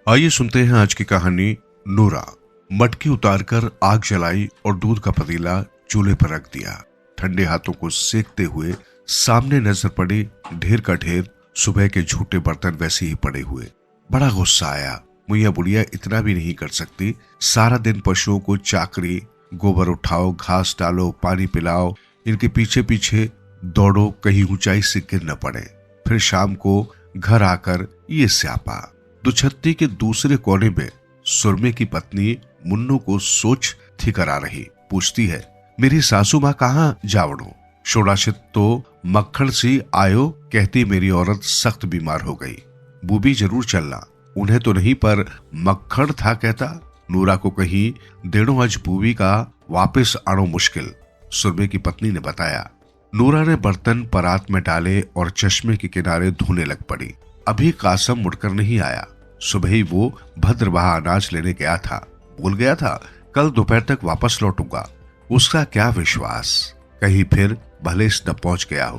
आइए सुनते हैं आज की कहानी नूरा। मटकी उतारकर आग जलाई और दूध का पतीला चूल्हे पर रख दिया। ठंडे हाथों को सेकते हुए सामने नजर पड़ी ढेर का ढेर सुबह के झूठे बर्तन वैसे ही पड़े हुए। बड़ा गुस्सा आया। मुइया बुढ़िया इतना भी नहीं कर सकती। सारा दिन पशुओं को चाकरी, गोबर उठाओ, घास डालो, पानी पिलाओ, इनके पीछे पीछे दौड़ो, कहीं ऊंचाई से गिर न पड़े। फिर शाम को घर आकर ये स्यापा। दुछत्ती के दूसरे कोने में सुरमे की पत्नी मुन्नू को सोच थी करा रही। पूछती है, मेरी सासू माँ कहाँ जावड़ो? शोड़ाशित तो मक्खन सी आयो, कहती मेरी औरत सख्त बीमार हो गई। बूबी जरूर चलना, उन्हें तो नहीं पर मक्खन था कहता। नूरा को कहीं देड़ो आज बूबी का वापस आनो मुश्किल, सुरमे की पत्नी ने बताया। नूरा ने बर्तन परात में डाले और चश्मे के किनारे धोने लग पड़ी। अभी कासम मुड़कर नहीं आया। सुबह ही वो भद्रवाह अनाज लेने गया था। भूल गया था कल दोपहर तक वापस लौटूंगा। उसका क्या विश्वास, कहीं फिर भले न पहुंच गया हो।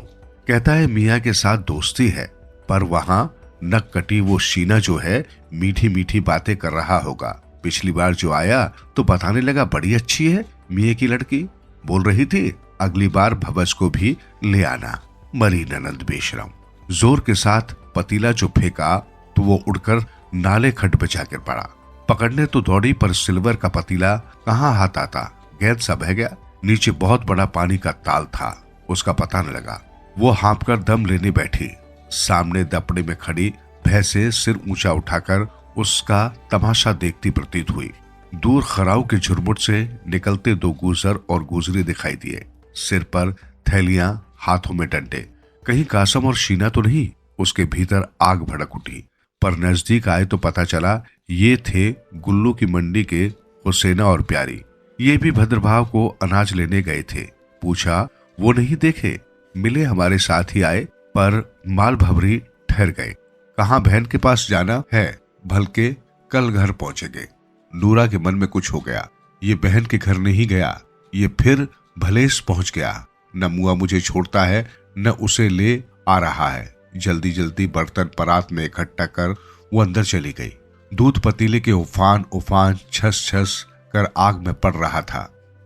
कहता है मियाँ के साथ दोस्ती है, पर वहां नक कटी वो शीना जो है मीठी मीठी बातें कर रहा होगा। पिछली बार जो आया तो बताने लगा बड़ी अच्छी है मियाँ की लड़की। बोल रही थी अगली बार भवस को भी ले आना। मरी ननद बेशरम। जोर के साथ पतीला जो फेंका तो वो उड़कर नाले खड्ड पे जाकर पड़ा। पकड़ने तो दौड़ी पर सिल्वर का पतीला कहाँ हाथ आता, गेंद सा बह गया। नीचे बहुत बड़ा पानी का ताल था, उसका पता न लगा। वो हाँप कर दम लेने बैठी। सामने दपड़े में खड़ी भैंसे सिर ऊंचा उठाकर उसका तमाशा देखती प्रतीत हुई। दूर खराऊ के झुरमुट से निकलते दो गूजर और गुजरी दिखाई दिए। सिर पर थैलियां, हाथों में डंडे। कहीं कासम और शीना तो नहीं। उसके भीतर आग भड़क उठी, पर नजदीक आए तो पता चला ये थे गुल्लू की मंडी के हुसैना और प्यारी। ये भी भद्रभाव को अनाज लेने गए थे। पूछा, वो नहीं देखे? मिले, हमारे साथ ही आए, पर माल भवरी ठहर गए। कहाँ बहन के पास जाना है, भलके कल घर पहुंचेंगे। नूरा के मन में कुछ हो गया। ये बहन के घर नहीं गया, ये फिर भलेस पहुंच गया। न मुआ मुझे छोड़ता है न उसे ले आ रहा है। जल्दी जल्दी बर्तन परात में इकट्ठा कर वो अंदर चली गई। दूध पतीले के उफान उफान छस छस कर आग में पड़ रहा था।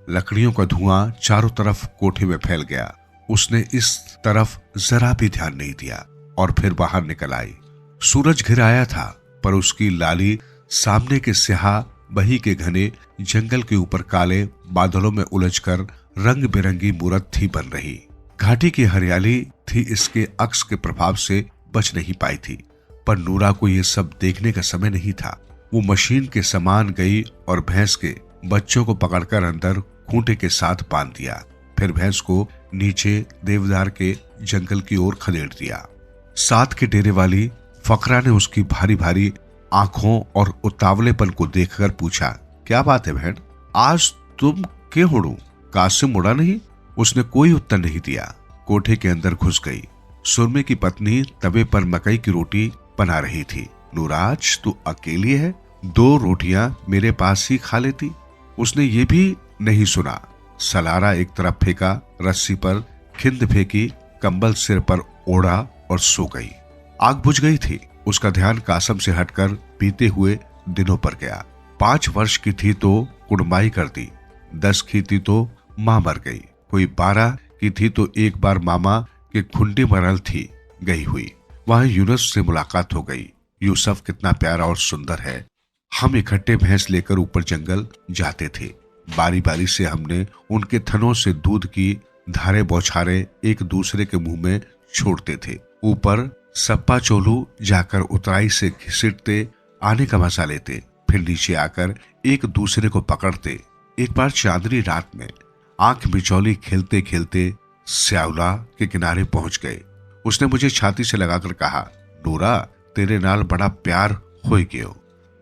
लकड़ियों का धुआं चारों तरफ कोठे में फैल गया। उसने इस तरफ जरा भी ध्यान नहीं दिया और फिर बाहर निकल आई। सूरज घिर आया था, पर उसकी लाली सामने के स्याह बही के घने जंगल के ऊपर काले बादलों में उलझकर रंग बिरंगी मूरत थी बन रही। घाटी की हरियाली थी इसके अक्स के प्रभाव से बच नहीं पाई थी, पर नूरा को यह सब देखने का समय नहीं था। वो मशीन के समान गई और भैंस के बच्चों को पकड़कर अंदर खूंटे के साथ बांध दिया। फिर भैंस को नीचे देवदार के जंगल की ओर खदेड़ दिया। साथ के डेरे वाली फकरा ने उसकी भारी भारी आंखों और उतावलेपन को देखकर पूछा, क्या बात है बहन, आज तुम क्यों उड़ू? कासिम उड़ा नहीं? उसने कोई उत्तर नहीं दिया। कोठे के अंदर घुस गई। सुरमे की पत्नी तवे पर मकई की रोटी बना रही थी। नूराज, तू अकेली है, 2 रोटियां मेरे पास ही खा लेती। उसने ये भी नहीं सुना। सलारा एक तरफ फेंका, रस्सी पर खिंद फेंकी, कंबल सिर पर ओढ़ा और सो गई। आग बुझ गई थी। उसका ध्यान कासम से हटकर बीते हुए दिनों पर गया। 5 वर्ष की थी तो कुड़माई कर दी, 10 की थी तो मां मर गई, कोई 12 की थी तो एक बार मामा के खुंडी मरल थी गई हुई। वहां यूनुस से मुलाकात हो गई। यूसुफ कितना प्यारा और सुंदर है। हम इकट्ठे भैंस लेकर ऊपर जंगल जाते थे। बारी बारी से हमने उनके थनों से दूध की धारे बौछारे एक दूसरे के मुंह में छोड़ते थे। ऊपर सप्पा चोलू जाकर उतराई से घिसटते आने का मजा लेते, फिर नीचे आकर एक दूसरे को पकड़ते। एक बार चांदनी रात में आंख बिचौली खेलते खेलते श्यावला के किनारे पहुंच गए। उसने मुझे छाती से लगाकर कहा, नूरा, तेरे नाल बड़ा प्यार हो गयो,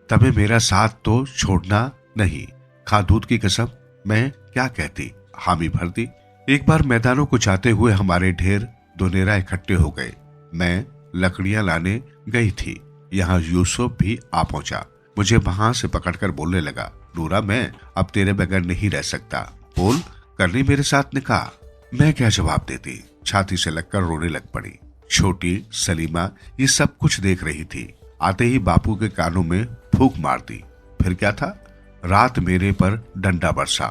तबे मेरा साथ तो छोड़ना नहीं। खा दूध की कसम। मैं क्या कहती, हामी भर दी। एक बार मैदानों को जाते हुए हमारे ढेर दोनेरा इकट्ठे हो गए। मैं लकड़ियां लाने गई थी। यहाँ यूसुफ भी आ पहुंचा। मुझे वहां से पकड़कर बोलने लगा, नूरा, मैं अब तेरे बगैर नहीं रह सकता। बोल, करनी मेरे साथ निकाह? मैं क्या जवाब देती? छाती से लगकर रोने लग पड़ी। छोटी सलीमा ये सब कुछ देख रही थी। आते ही बापू के कानों में फूंक फूंक मार दी। फिर क्या था? रात मेरे पर डंडा बरसा।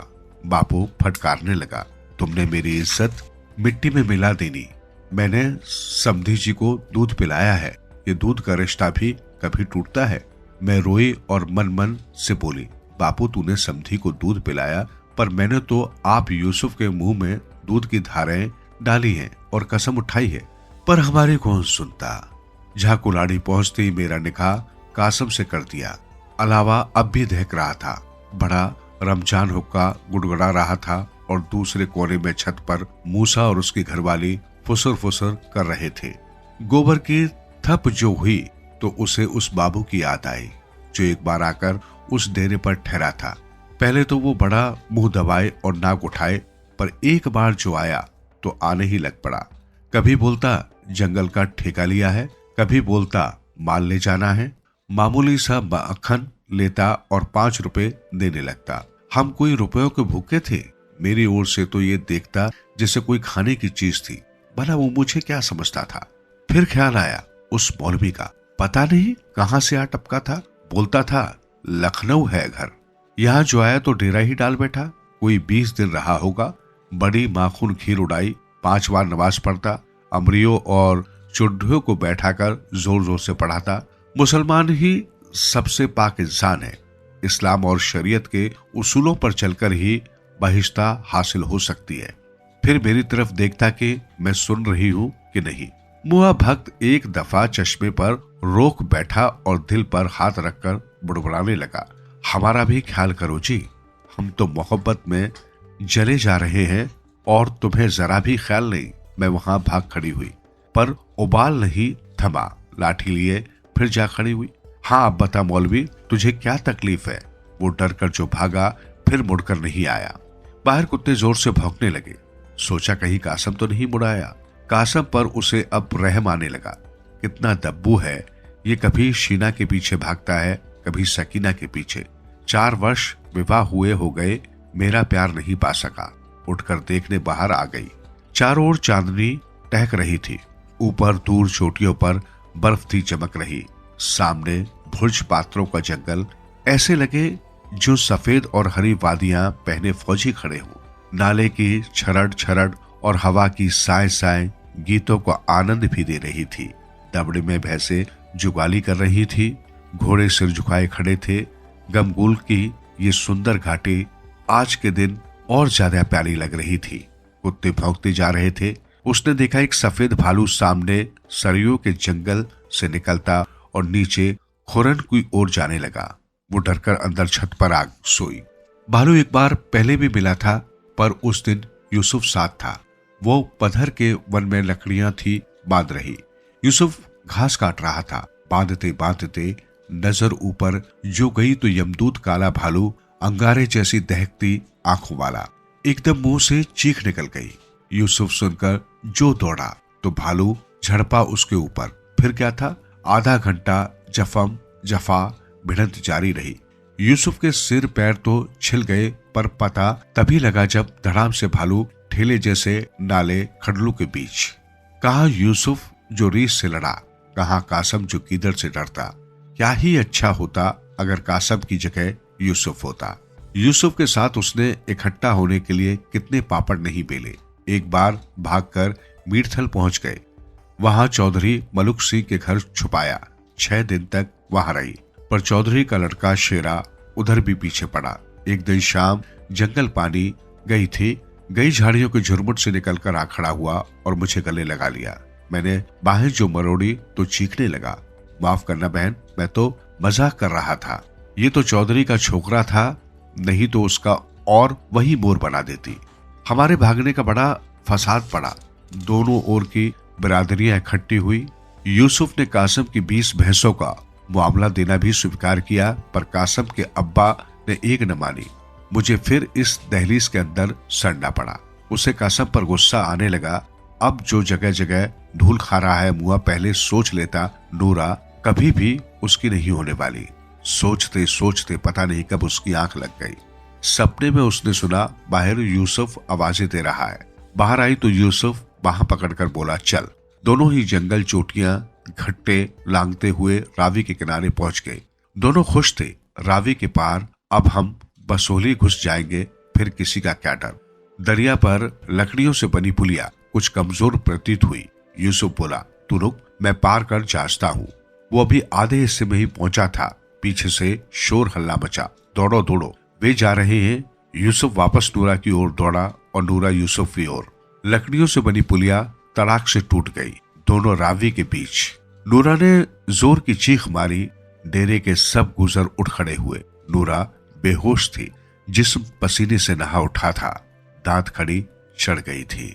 बापू फटकारने लगा, तुमने मेरी इज्जत मिट्टी में मिला देनी। मैंने समधी जी को दूध पिलाया है, ये दूध का रिश्ता भी कभी टूटता है? मैं रोई और मन मन से बोली, बापू तूने समधी को दूध पिलाया, पर मैंने तो आप यूसुफ के मुंह में दूध की धारें डाली हैं और कसम उठाई है, पर हमारी कौन सुनता। जहाँ कुलाड़ी पहुंचते ही मेरा निकाह कासम से कर दिया। अलावा अब भी देख रहा था। बड़ा रमजान हुक्का गुड़गुड़ा रहा था और दूसरे कोने में छत पर मूसा और उसकी घरवाली फुसर फुसर कर रहे थे। गोबर की थप जो हुई तो उसे उस बाबू की याद आई जो एक बार आकर उस डेरे पर ठहरा था। पहले तो वो बड़ा मुंह दबाए और नाक उठाए, पर एक बार जो आया तो आने ही लग पड़ा। कभी बोलता जंगल का ठेका लिया है, कभी बोलता माल ले जाना है। मामूली सा मक्खन लेता और 5 रुपए देने लगता। हम कोई रुपयों के भूखे थे। मेरी ओर से तो ये देखता जैसे कोई खाने की चीज थी। भला वो मुझे क्या समझता था। फिर ख्याल आया उस मौलवी का, पता नहीं कहां से आ टपका था। बोलता था लखनऊ है घर। यहाँ जो आया तो डेरा ही डाल बैठा। कोई 20 दिन रहा होगा। बड़ी माखून खीर उड़ाई, 5 बार नमाज पढ़ता, अमरियों और चुड्ढियों को बैठाकर जोर जोर से पढ़ाता। मुसलमान ही सबसे पाक इंसान है। इस्लाम और शरीयत के उसूलों पर चलकर ही बहिश्ता हासिल हो सकती है। फिर मेरी तरफ देखता कि मैं सुन रही हूं कि नहीं। मुआ भक्त एक दफा चश्मे पर रोक बैठा और दिल पर हाथ रखकर बुड़बुड़ाने लगा, हमारा भी ख्याल करो जी, हम तो मोहब्बत में जले जा रहे हैं और तुम्हें जरा भी ख्याल नहीं। मैं वहां भाग खड़ी हुई, पर उबाल नहीं थमा। लाठी लिए फिर जा खड़ी हुई। हाँ अब बता मौलवी, तुझे क्या तकलीफ है? वो डर कर जो भागा फिर मुड़कर नहीं आया। बाहर कुत्ते जोर से भौंकने लगे। सोचा कहीं कासम तो नहीं मुड़ाया। कासम पर उसे अब रहम आने लगा। कितना दब्बू है ये, कभी शीना के पीछे भागता है, कभी सकीना के पीछे। 4 वर्ष विवाह हुए हो गए, मेरा प्यार नहीं पा सका। उठकर देखने बाहर आ गई। चारों ओर चांदनी टहक रही थी। ऊपर दूर चोटियों पर बर्फ थी चमक रही। सामने भुर्ज पात्रों का जंगल, ऐसे लगे जो सफेद और हरी वादियां पहने फौजी खड़े हों। नाले की छरड़ छरड़ और हवा की साए साए गीतों को आनंद भी दे रही थी। दबड़े में भैंसे जुगाली कर रही थी। घोड़े सिर झुकाए खड़े थे। गमगुल की ये सुंदर घाटी आज के दिन और ज्यादा प्यारी लग रही थी। कुत्ते भौंकते जा रहे थे। उसने देखा एक सफेद भालू सामने सरियों के जंगल से निकलता और नीचे खुरन की ओर जाने लगा। वो डरकर अंदर छत पर आ सोई। भालू एक बार पहले भी मिला था, पर उस दिन यूसुफ साथ था। वो पत्थर के वन में लकड़ियां थी बांध रही। यूसुफ घास काट रहा था। बांधते बांधते नजर ऊपर जो गई तो यमदूत काला भालू, अंगारे जैसी दहकती आंखों वाला, एकदम मुंह से चीख निकल गई। यूसुफ सुनकर जो दौड़ा तो भालू झड़पा उसके ऊपर। फिर क्या था, आधा घंटा जफम जफा भिड़ंत जारी रही। यूसुफ के सिर पैर तो छिल गए, पर पता तभी लगा जब धड़ाम से भालू ठेले जैसे नाले खडलू के बीच। कहा यूसुफ जो रीस से लड़ा, कहा कासम जो कीदड़ से डरता। क्या ही अच्छा होता अगर कासम की जगह यूसुफ होता। यूसुफ के साथ उसने इकट्ठा होने के लिए कितने पापड़ नहीं बेले। एक बार भागकर मीरथल पहुंच गए। वहां चौधरी मलुक सिंह के घर छुपाया। 6 दिन तक वहां रही, पर चौधरी का लड़का शेरा उधर भी पीछे पड़ा। एक दिन शाम जंगल पानी गई थी। गई झाड़ियों के झुरमुट से निकलकर आ खड़ा हुआ और मुझे गले लगा लिया। मैंने बाहें जो मरोड़ी तो चीखने लगा, माफ करना बहन, मैं तो मजाक कर रहा था। ये तो चौधरी का छोकरा था, नहीं तो उसका और वही मोर बना देती। हमारे भागने का बड़ा फसाद पड़ा। दोनों ओर की बिरादरियां इकट्ठी हुई। यूसुफ ने कासम की 20 भैंसों का मुआवजा देना भी स्वीकार किया, पर कासम के अब्बा ने एक न मानी। मुझे फिर इस दहलीज के अंदर सड़ना पड़ा। उसे कासम पर गुस्सा आने लगा। अब जो जगह जगह धूल खा रहा है मुआ, पहले सोच लेता नूरा कभी भी उसकी नहीं होने वाली। सोचते सोचते पता नहीं कब उसकी आंख लग गई। सपने में उसने सुना बाहर यूसुफ आवाजें दे रहा है। बाहर आई तो यूसुफ बाह पकड़कर बोला चल। दोनों ही जंगल चोटियां घट्टे लांगते हुए रावी के किनारे पहुंच गए। दोनों खुश थे। रावी के पार अब हम बसोली घुस जाएंगे, फिर किसी का क्या डर। दरिया पर लकड़ियों से बनी पुलिया कुछ कमजोर प्रतीत हुई। यूसुफ बोला, तू रुक, मैं पार कर जांचता हूँ। वो अभी आधे हिस्से में ही पहुंचा था, पीछे से शोर हल्ला मचा। दौड़ो दौड़ो, वे जा रहे हैं। यूसुफ वापस नूरा की ओर दौड़ा और नूरा यूसुफ की ओर। लकड़ियों से बनी पुलिया तड़ाक से टूट गई, दोनों रावी के बीच। नूरा ने जोर की चीख मारी। डेरे के सब गुजर उठ खड़े हुए। नूरा बेहोश थी, जिस्म पसीने से नहा उठा था, दांत खड़ी चढ़ गई थी।